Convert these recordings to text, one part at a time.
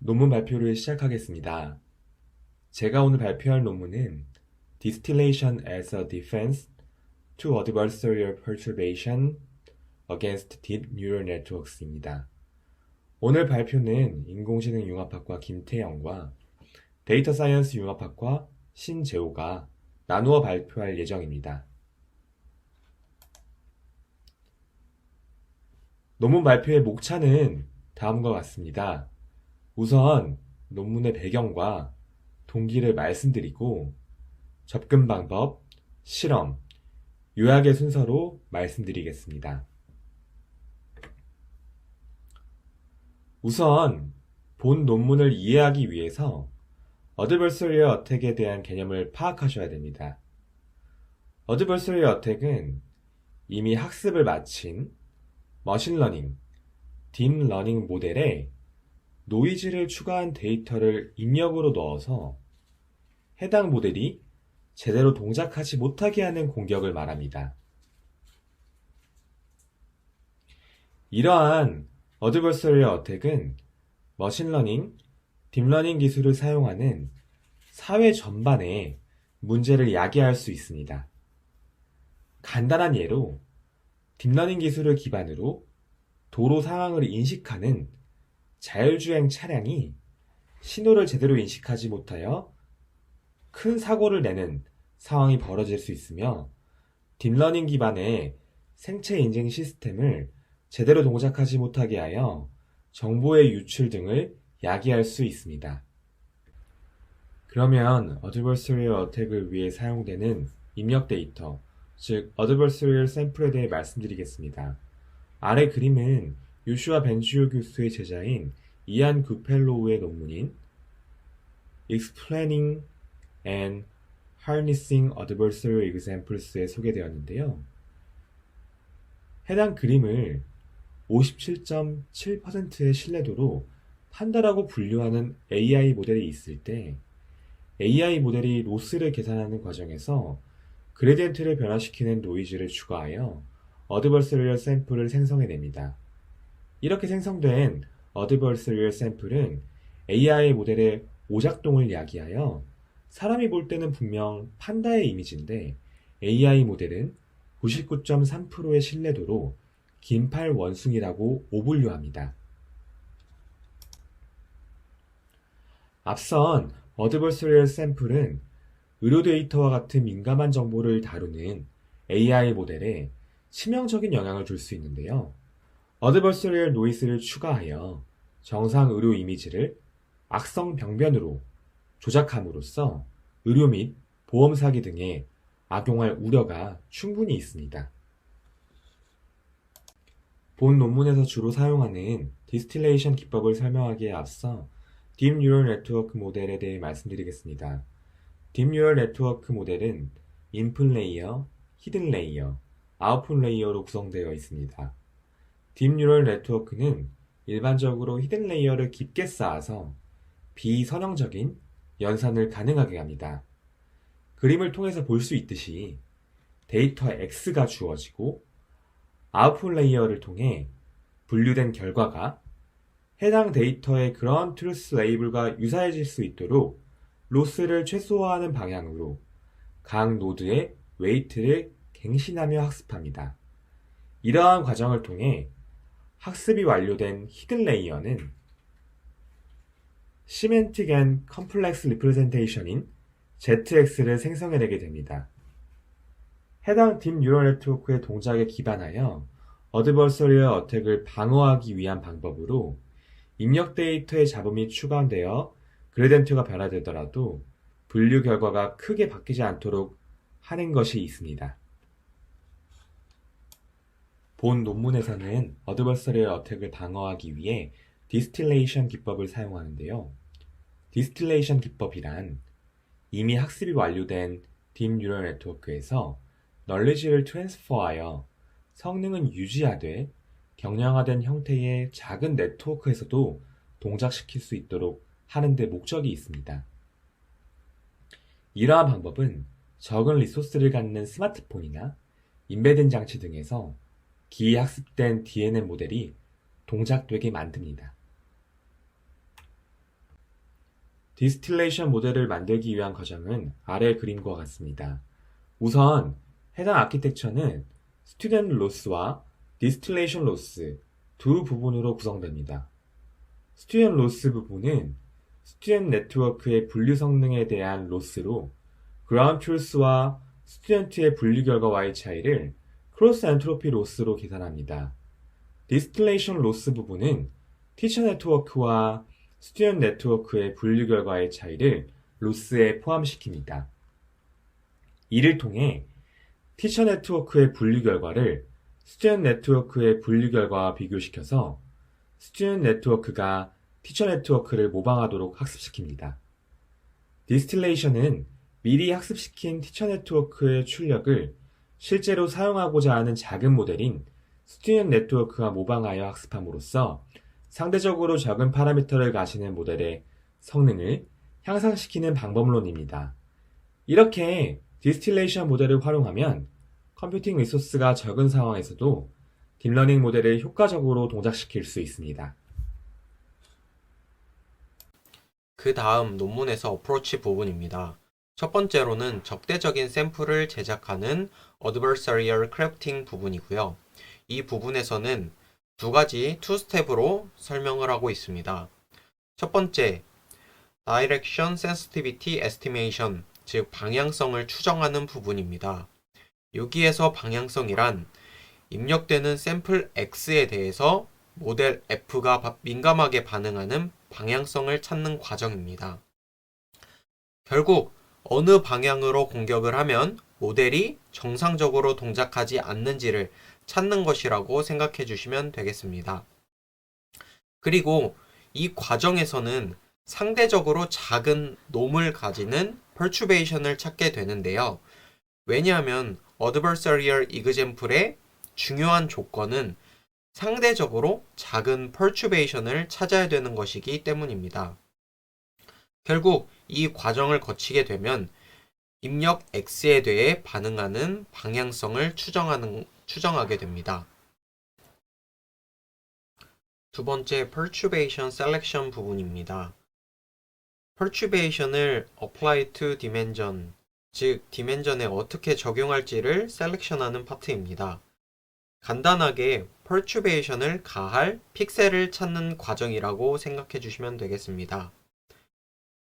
논문 발표를 시작하겠습니다. 제가 오늘 발표할 논문은 Distillation as a Defense to Adversarial Perturbation Against Deep Neural Networks입니다. 오늘 발표는 인공지능 융합학과 김태영과 데이터 사이언스 융합학과 신재호가 나누어 발표할 예정입니다. 논문 발표의 목차는 다음과 같습니다. 우선 논문의 배경과 동기를 말씀드리고 접근 방법, 실험, 요약의 순서로 말씀드리겠습니다. 우선 본 논문을 이해하기 위해서 Adversarial Attack에 대한 개념을 파악하셔야 됩니다. Adversarial Attack은 이미 학습을 마친 머신러닝, 딥러닝 모델에 노이즈를 추가한 데이터를 입력으로 넣어서 해당 모델이 제대로 동작하지 못하게 하는 공격을 말합니다. 이러한 Adversarial Attack은 머신러닝, 딥러닝 기술을 사용하는 사회 전반에 문제를 야기할 수 있습니다. 간단한 예로 딥러닝 기술을 기반으로 도로 상황을 인식하는 자율주행 차량이 신호를 제대로 인식하지 못하여 큰 사고를 내는 상황이 벌어질 수 있으며 딥러닝 기반의 생체 인증 시스템을 제대로 동작하지 못하게 하여 정보의 유출 등을 야기할 수 있습니다. 그러면 Adversarial Attack을 위해 사용되는 입력 데이터, 즉 Adversarial Sample에 대해 말씀드리겠습니다. 아래 그림은 요슈아 벤주오 교수의 제자인 이안 구펠로우의 논문인 Explaining and Harnessing Adversarial Examples에 소개되었는데요. 해당 그림을 57.7%의 신뢰도로 판다라고 분류하는 AI 모델이 있을 때 AI 모델이 로스를 계산하는 과정에서 그레디언트를 변화시키는 노이즈를 추가하여 Adversarial Sample을 생성해냅니다. 이렇게 생성된 Adversarial Sample은 AI 모델의 오작동을 야기하여 사람이 볼 때는 분명 판다의 이미지인데 AI 모델은 99.3%의 신뢰도로 긴팔 원숭이라고 오분류합니다. 앞선 Adversarial Sample은 의료 데이터와 같은 민감한 정보를 다루는 AI 모델에 치명적인 영향을 줄 수 있는데요. Adversarial Noise를 추가하여 정상 의료 이미지를 악성 병변으로 조작함으로써 의료 및 보험 사기 등에 악용할 우려가 충분히 있습니다. 본 논문에서 주로 사용하는 디스틸레이션 기법을 설명하기에 앞서 딥 뉴럴 네트워크 모델에 대해 말씀드리겠습니다. 딥 뉴럴 네트워크 모델은 인풋 레이어, 히든 레이어, 아웃풋 레이어로 구성되어 있습니다. 딥 뉴럴 네트워크는 일반적으로 히든 레이어를 깊게 쌓아서 비선형적인 연산을 가능하게 합니다. 그림을 통해서 볼 수 있듯이 데이터 X가 주어지고 아웃풋 레이어를 통해 분류된 결과가 해당 데이터의 그런 트루스 레이블과 유사해질 수 있도록 로스를 최소화하는 방향으로 각 노드의 웨이트를 갱신하며 학습합니다. 이러한 과정을 통해 학습이 완료된 히든 레이어는 Semantic and Complex Representation인 ZX를 생성해내게 됩니다. 해당 딥 뉴럴 네트워크의 동작에 기반하여 Adversarial Attack을 방어하기 위한 방법으로 입력 데이터의 잡음이 추가되어 그레디언트가 변화되더라도 분류 결과가 크게 바뀌지 않도록 하는 것이 있습니다. 본 논문에서는 Adversarial Attack을 방어하기 위해 디스틸레이션 기법을 사용하는데요. 디스틸레이션 기법이란 이미 학습이 완료된 딥 뉴럴 네트워크에서 널리지를 트랜스퍼하여 성능은 유지하되 경량화된 형태의 작은 네트워크에서도 동작시킬 수 있도록 하는 데 목적이 있습니다. 이러한 방법은 적은 리소스를 갖는 스마트폰이나 인베딩 장치 등에서 기학습된 DNN 모델이 동작되게 만듭니다. 디스틸레이션 모델을 만들기 위한 과정은 아래 그림과 같습니다. 우선 해당 아키텍처는 스튜던트 로스와 디스틸레이션 로스 두 부분으로 구성됩니다. 스튜던트 로스 부분은 스튜던트 네트워크의 분류 성능에 대한 로스로 그라운드 트루스와 스튜던트의 분류 결과와의 차이를 크로스 엔트로피 로스로 계산합니다. 디스틸레이션 로스 부분은 티처 네트워크와 스튜던트 네트워크의 분류 결과의 차이를 로스에 포함시킵니다. 이를 통해 티처 네트워크의 분류 결과를 스튜던트 네트워크의 분류 결과와 비교시켜서 스튜던트 네트워크가 티처 네트워크를 모방하도록 학습시킵니다. 디스틸레이션은 미리 학습시킨 티처 네트워크의 출력을 실제로 사용하고자 하는 작은 모델인 스튜던트 네트워크가 모방하여 학습함으로써 상대적으로 적은 파라미터를 가지는 모델의 성능을 향상시키는 방법론입니다. 이렇게 디스틸레이션 모델을 활용하면 컴퓨팅 리소스가 적은 상황에서도 딥러닝 모델을 효과적으로 동작시킬 수 있습니다. 그 다음 논문에서 어프로치 부분입니다. 첫 번째로는 적대적인 샘플을 제작하는 Adversarial Crafting 부분이고요. 이 부분에서는 두 가지 투스텝으로 설명을 하고 있습니다. 첫 번째, Direction Sensitivity Estimation, 즉 방향성을 추정하는 부분입니다. 여기에서 방향성이란 입력되는 샘플 X에 대해서 모델 F가 민감하게 반응하는 방향성을 찾는 과정입니다. 결국 어느 방향으로 공격을 하면 모델이 정상적으로 동작하지 않는지를 찾는 것이라고 생각해 주시면 되겠습니다. 그리고 이 과정에서는 상대적으로 작은 놈을 가지는 perturbation을 찾게 되는데요. 왜냐하면 adversarial example의 중요한 조건은 상대적으로 작은 perturbation을 찾아야 되는 것이기 때문입니다. 결국 이 과정을 거치게 되면 입력 X에 대해 반응하는 방향성을 추정하게 됩니다. 두 번째, perturbation selection 부분입니다. perturbation을 apply to dimension, 즉 dimension에 어떻게 적용할지를 셀렉션하는 파트입니다. 간단하게 perturbation을 가할 픽셀을 찾는 과정이라고 생각해 주시면 되겠습니다.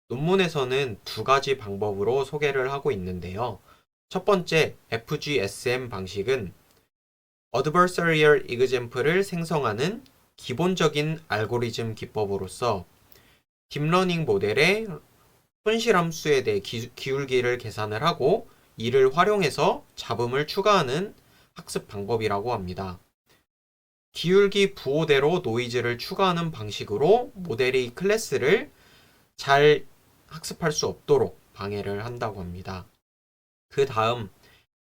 논문에서는 두 가지 방법으로 소개를 하고 있는데요. 첫 번째, FGSM 방식은 Adversarial Example을 생성하는 기본적인 알고리즘 기법으로서 딥러닝 모델의 손실함수에 대해 기울기를 계산을 하고 이를 활용해서 잡음을 추가하는 학습 방법이라고 합니다. 기울기 부호대로 노이즈를 추가하는 방식으로 모델이 클래스를 잘 학습할 수 없도록 방해를 한다고 합니다. 그 다음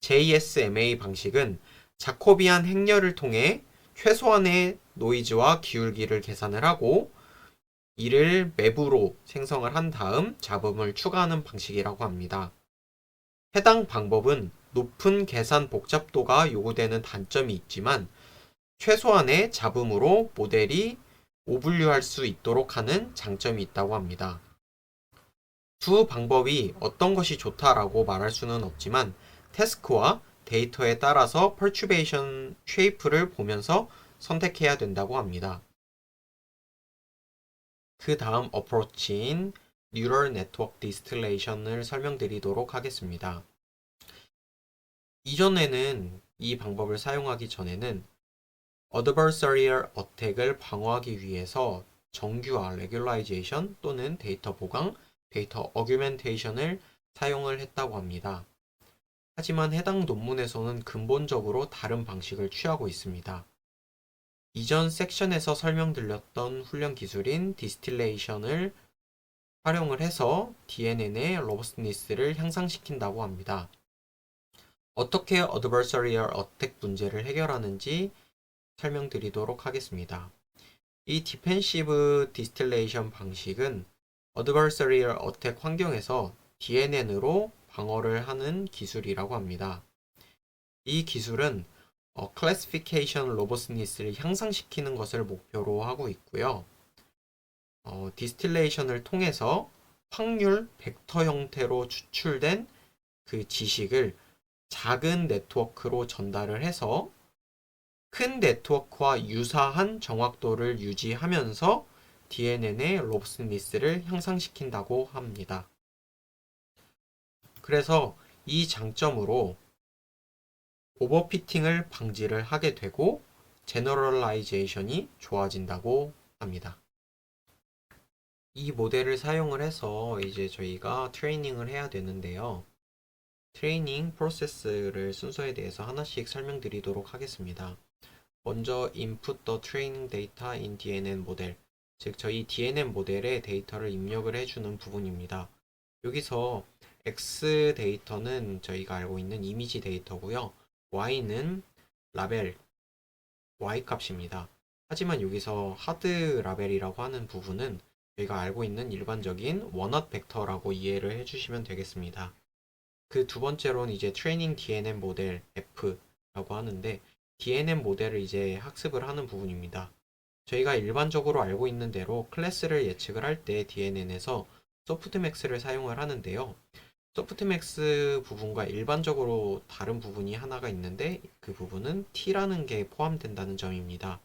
JSMA 방식은 자코비안 행렬을 통해 최소한의 노이즈와 기울기를 계산을 하고 이를 맵으로 생성을 한 다음 잡음을 추가하는 방식이라고 합니다. 해당 방법은 높은 계산 복잡도가 요구되는 단점이 있지만 최소한의 잡음으로 모델이 오분류할 수 있도록 하는 장점이 있다고 합니다. 두 방법이 어떤 것이 좋다라고 말할 수는 없지만 태스크와 데이터에 따라서 perturbation shape를 보면서 선택해야 된다고 합니다. 그 다음 어프로치인 Neural Network Distillation을 설명드리도록 하겠습니다. 이전에는 이 방법을 사용하기 전에는 Adversarial Attack을 방어하기 위해서 정규화 Regularization 또는 데이터 보강, 데이터 Augmentation을 사용을 했다고 합니다. 하지만 해당 논문에서는 근본적으로 다른 방식을 취하고 있습니다. 이전 섹션에서 설명드렸던 훈련 기술인 디스틸레이션을 활용을 해서 DNN의 로버스니스를 향상시킨다고 합니다. 어떻게 Adversarial Attack 문제를 해결하는지 설명드리도록 하겠습니다. 이 디펜시브 디스틸레이션 방식은 Adversarial Attack 환경에서 DNN으로 방어를 하는 기술이라고 합니다. 이 기술은 Classification Robustness를 향상시키는 것을 목표로 하고 있고요. 디스틸레이션을 통해서 확률 벡터 형태로 추출된 그 지식을 작은 네트워크로 전달을 해서 큰 네트워크와 유사한 정확도를 유지하면서 DNN의 로브스니스를 향상시킨다고 합니다. 그래서 이 장점으로 오버피팅을 방지를 하게 되고 제너럴라이제이션이 좋아진다고 합니다. 이 모델을 사용을 해서 이제 저희가 트레이닝을 해야 되는데요. 트레이닝 프로세스를 순서에 대해서 하나씩 설명드리도록 하겠습니다. 먼저 input the training data in DNN 모델, 즉 저희 DNN 모델에 데이터를 입력을 해주는 부분입니다. 여기서 X 데이터는 저희가 알고 있는 이미지 데이터고요. Y는 라벨, Y 값입니다. 하지만 여기서 하드 라벨이라고 하는 부분은 저희가 알고 있는 일반적인 원어트 벡터라고 이해를 해주시면 되겠습니다. 그 두 번째로는 이제 트레이닝 DNN 모델 F라고 하는데 DNN 모델을 이제 학습을 하는 부분입니다. 저희가 일반적으로 알고 있는 대로 클래스를 예측을 할 때 DNN에서 소프트맥스를 사용을 하는데요. 소프트맥스 부분과 일반적으로 다른 부분이 하나가 있는데 그 부분은 T라는 게 포함된다는 점입니다.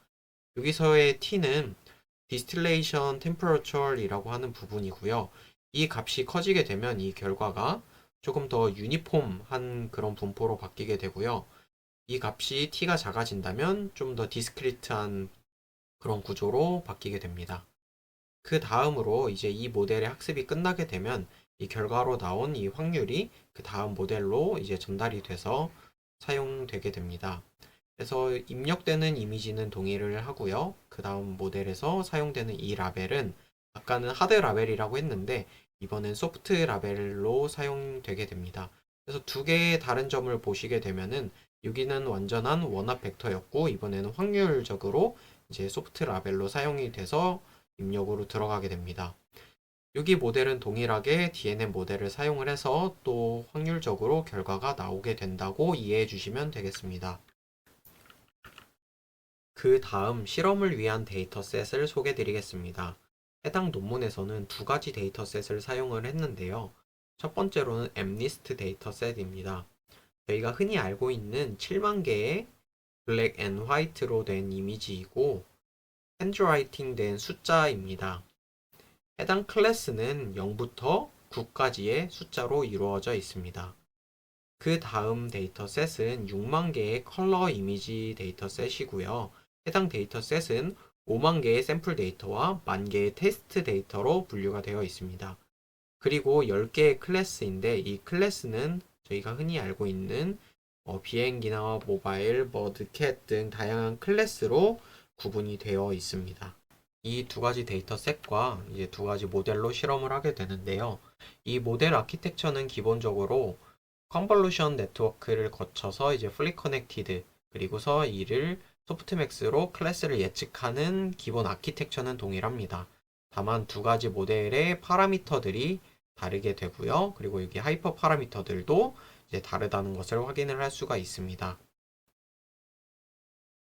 여기서의 T는 Distillation Temperature이라고 하는 부분이고요. 이 값이 커지게 되면 이 결과가 조금 더 유니폼한 그런 분포로 바뀌게 되고요. 이 값이 t가 작아진다면 좀 더 디스크리트한 그런 구조로 바뀌게 됩니다. 그 다음으로 이제 이 모델의 학습이 끝나게 되면 이 결과로 나온 이 확률이 그 다음 모델로 이제 전달이 돼서 사용되게 됩니다. 그래서 입력되는 이미지는 동일을 하고요. 그 다음 모델에서 사용되는 이 라벨은 아까는 하드 라벨이라고 했는데 이번엔 소프트 라벨로 사용되게 됩니다. 그래서 두 개의 다른 점을 보시게 되면은 여기는 완전한 원합 벡터였고 이번에는 확률적으로 이제 소프트 라벨로 사용이 돼서 입력으로 들어가게 됩니다. 여기 모델은 동일하게 DNN 모델을 사용을 해서 또 확률적으로 결과가 나오게 된다고 이해해 주시면 되겠습니다. 그 다음 실험을 위한 데이터셋을 소개해 드리겠습니다. 해당 논문에서는 두 가지 데이터셋을 사용을 했는데요. 첫 번째로는 MNIST 데이터셋입니다. 저희가 흔히 알고 있는 7만 개의 블랙 앤 화이트로 된 이미지이고 핸드라이팅 된 숫자입니다. 해당 클래스는 0부터 9까지의 숫자로 이루어져 있습니다. 그 다음 데이터셋은 6만 개의 컬러 이미지 데이터셋이고요. 해당 데이터셋은 5만 개의 샘플 데이터와 1만 개의 테스트 데이터로 분류가 되어 있습니다. 그리고 10개의 클래스인데 이 클래스는 저희가 흔히 알고 있는 비행기나 모바일, 버드, 캣 등 다양한 클래스로 구분이 되어 있습니다. 이 두 가지 데이터셋과 이제 두 가지 모델로 실험을 하게 되는데요. 이 모델 아키텍처는 기본적으로 컨볼루션 네트워크를 거쳐서 이제 풀리 커넥티드 그리고서 이를 소프트맥스로 클래스를 예측하는 기본 아키텍처는 동일합니다. 다만 두 가지 모델의 파라미터들이 다르게 되고요. 그리고 여기 하이퍼 파라미터들도 이제 다르다는 것을 확인을 할 수가 있습니다.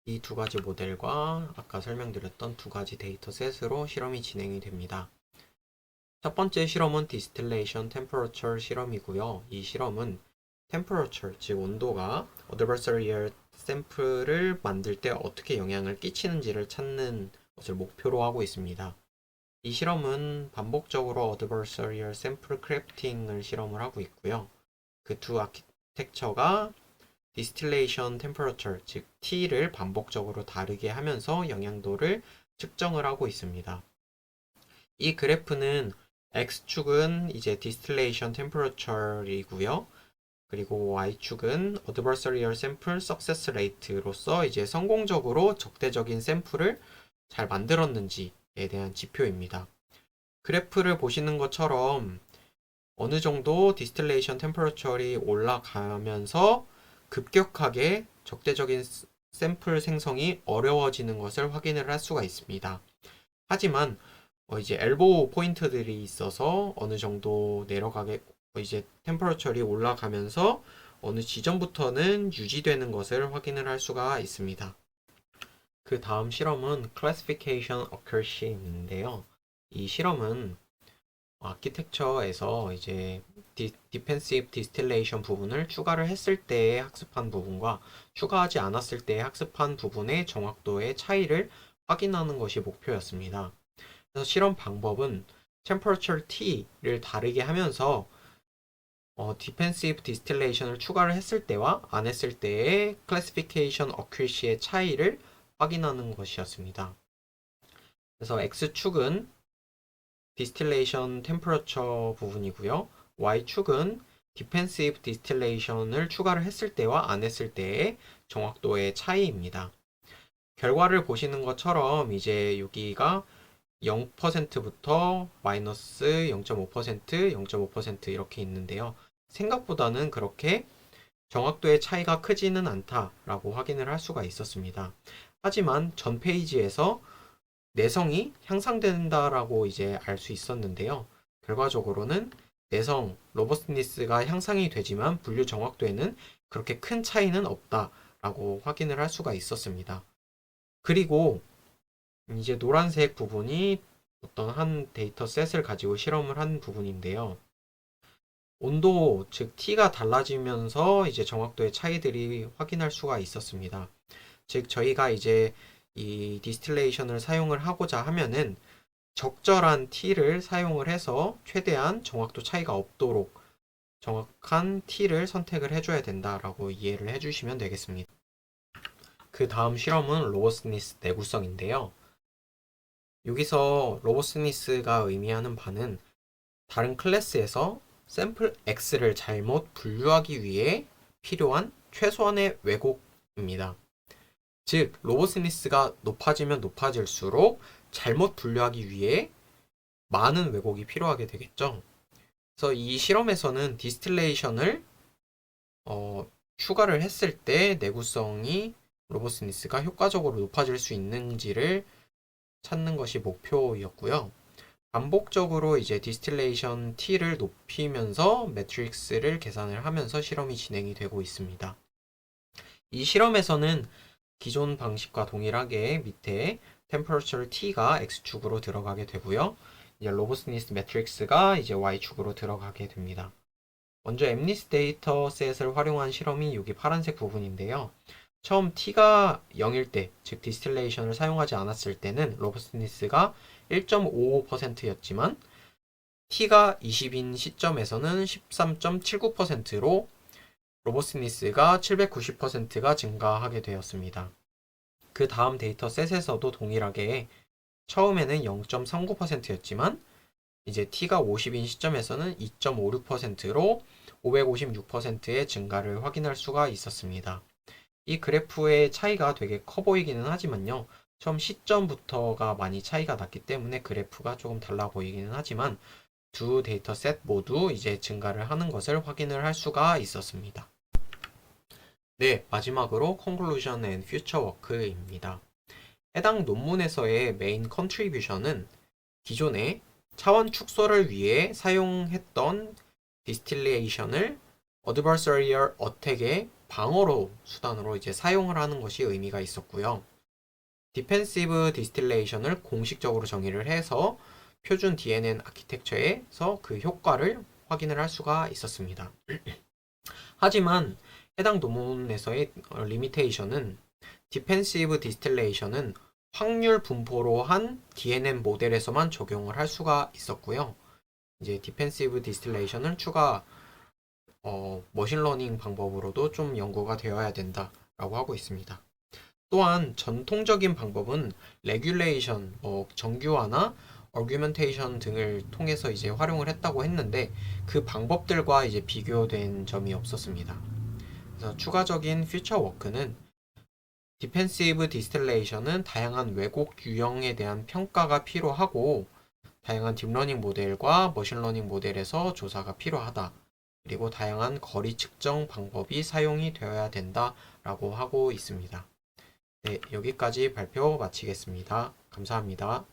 이 두 가지 모델과 아까 설명드렸던 두 가지 데이터셋으로 실험이 진행이 됩니다. 첫 번째 실험은 Distillation Temperature 실험이고요. 이 실험은 Temperature, 즉 온도가 Adversarial 샘플을 만들 때 어떻게 영향을 끼치는지를 찾는 것을 목표로 하고 있습니다. 이 실험은 반복적으로 Adversarial Sample Crafting을 실험을 하고 있고요. 그 두 아키텍처가 Distillation Temperature, 즉 T를 반복적으로 다르게 하면서 영향도를 측정을 하고 있습니다. 이 그래프는 X축은 이제 Distillation Temperature이고요. 그리고 Y축은 Adversarial Sample Success Rate로서 이제 성공적으로 적대적인 샘플을 잘 만들었는지에 대한 지표입니다. 그래프를 보시는 것처럼 어느 정도 디스틸레이션 템퍼러처리 올라가면서 급격하게 적대적인 샘플 생성이 어려워지는 것을 확인을 할 수가 있습니다. 하지만 이제 엘보우 포인트들이 있어서 어느 정도 내려가게 이제 템퍼러처리 올라가면서 어느 지점부터는 유지되는 것을 확인을 할 수가 있습니다. 그 다음 실험은 Classification Accuracy인데요. 이 실험은 아키텍처에서 이제 디펜시브 디스틸레이션 부분을 추가를 했을 때에 학습한 부분과 추가하지 않았을 때에 학습한 부분의 정확도의 차이를 확인하는 것이 목표였습니다. 그래서 실험 방법은 temperature T를 다르게 하면서 디펜시브 디스틸레이션을 추가를 했을 때와 안 했을 때의 클래시피케이션 어큐리시의 차이를 확인하는 것이었습니다. 그래서 X축은 디스틸레이션 템퍼러처 부분이고요. Y축은 디펜시브 디스틸레이션을 추가를 했을 때와 안 했을 때의 정확도의 차이입니다. 결과를 보시는 것처럼 이제 여기가 0%부터 마이너스 0.5%, 0.5% 이렇게 있는데요. 생각보다는 그렇게 정확도의 차이가 크지는 않다라고 확인을 할 수가 있었습니다. 하지만 전 페이지에서 내성이 향상된다라고 이제 알 수 있었는데요. 결과적으로는 내성, 로버스니스가 향상이 되지만 분류 정확도에는 그렇게 큰 차이는 없다라고 확인을 할 수가 있었습니다. 그리고 이제 노란색 부분이 어떤 한 데이터 셋을 가지고 실험을 한 부분인데요. 온도, 즉 T가 달라지면서 이제 정확도의 차이들이 확인할 수가 있었습니다. 즉 저희가 이제 이 디스틸레이션을 사용을 하고자 하면은 적절한 T를 사용을 해서 최대한 정확도 차이가 없도록 정확한 T를 선택을 해줘야 된다라고 이해를 해주시면 되겠습니다. 그 다음 실험은 로버스니스 내구성인데요. 여기서 로버스니스가 의미하는 바는 다른 클래스에서 샘플 X를 잘못 분류하기 위해 필요한 최소한의 왜곡입니다. 즉, 로버스니스가 높아지면 높아질수록 잘못 분류하기 위해 많은 왜곡이 필요하게 되겠죠. 그래서 이 실험에서는 디스틸레이션을 추가를 했을 때 내구성이 로버스니스가 효과적으로 높아질 수 있는지를 찾는 것이 목표였고요. 반복적으로 이제 디스틸레이션 T를 높이면서 매트릭스를 계산을 하면서 실험이 진행이 되고 있습니다. 이 실험에서는 기존 방식과 동일하게 밑에 temperature T가 X축으로 들어가게 되고요. 이제 로버스니스 매트릭스가 이제 Y축으로 들어가게 됩니다. 먼저 엠니스 데이터셋을 활용한 실험이 여기 파란색 부분인데요. 처음 T가 0일 때, 즉 디스틸레이션을 사용하지 않았을 때는 로버스니스가 1.55%였지만 T가 20인 시점에서는 13.79%로 로버스니스가 790%가 증가하게 되었습니다. 그 다음 데이터셋에서도 동일하게 처음에는 0.39%였지만 이제 T가 50인 시점에서는 2.56%로 556%의 증가를 확인할 수가 있었습니다. 이 그래프의 차이가 되게 커 보이기는 하지만요. 처음 시점부터가 많이 차이가 났기 때문에 그래프가 조금 달라 보이기는 하지만 두 데이터셋 모두 이제 증가를 하는 것을 확인을 할 수가 있었습니다. 네, 마지막으로 Conclusion and Future Work입니다. 해당 논문에서의 메인 컨트리뷰션은 기존에 차원 축소를 위해 사용했던 디스틸레이션을 Adversarial Attack의 방어로 수단으로 이제 사용을 하는 것이 의미가 있었고요. Defensive Distillation을 공식적으로 정의를 해서 표준 DNN 아키텍처에서 그 효과를 확인을 할 수가 있었습니다. 하지만 해당 논문에서의 리미테이션은 디펜시브 디스틸레이션은 확률 분포로 한 DNN 모델에서만 적용을 할 수가 있었고요. 이제 디펜시브 디스틸레이션은 추가 머신러닝 방법으로도 좀 연구가 되어야 된다라고 하고 있습니다. 또한 전통적인 방법은 레귤레이션, 정규화나 어규멘테이션 등을 통해서 이제 활용을 했다고 했는데 그 방법들과 이제 비교된 점이 없었습니다. 그래서 추가적인 퓨처 워크는 디펜시브 디스틸레이션은 다양한 왜곡 유형에 대한 평가가 필요하고 다양한 딥러닝 모델과 머신러닝 모델에서 조사가 필요하다. 그리고 다양한 거리 측정 방법이 사용이 되어야 된다라고 하고 있습니다. 네, 여기까지 발표 마치겠습니다. 감사합니다.